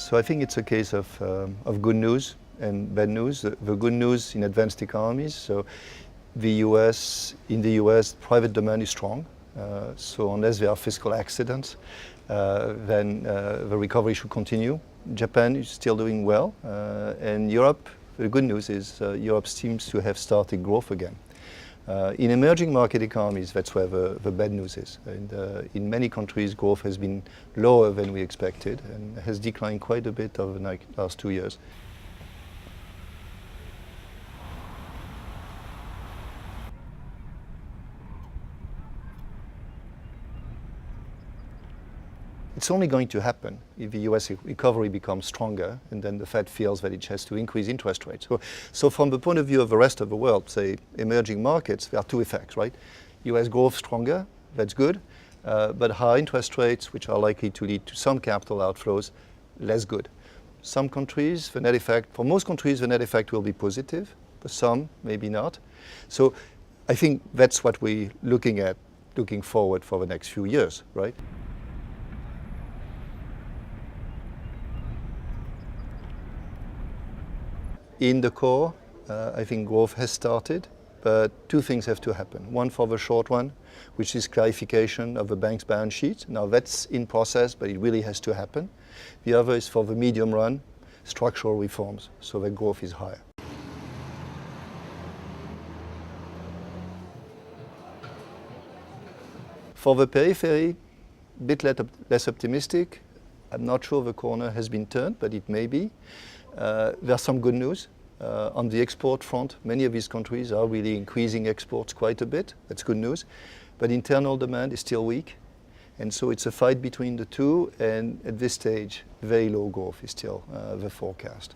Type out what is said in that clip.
So I think it's a case of good news and bad news. The good news in advanced economies, so in the US, private demand is strong. So unless there are fiscal accidents, then the recovery should continue. Japan is still doing well, and Europe, the good news is Europe seems to have started growth again. In emerging market economies, that's where the bad news is. And in many countries, growth has been lower than we expected and has declined quite a bit over the last 2 years. It's only going to happen if the US recovery becomes stronger and then the Fed feels that it has to increase interest rates. So from the point of view of the rest of the world, say emerging markets, there are two effects, right? US growth stronger, that's good, but higher interest rates, which are likely to lead to some capital outflows, less good. Some countries, the net effect, for most countries, the net effect will be positive, but some, maybe not. So I think that's what we're looking forward for the next few years, right? In the core, I think growth has started, but two things have to happen. One for the short run, which is clarification of the bank's balance sheet. Now that's in process, but it really has to happen. The other is for the medium run, structural reforms, so that growth is higher. For the periphery, a bit less optimistic. I'm not sure the corner has been turned, but it may be. There's some good news. On the export front, many of these countries are really increasing exports quite a bit. That's good news. But internal demand is still weak. And so it's a fight between the two. And at this stage, very low growth is still the forecast.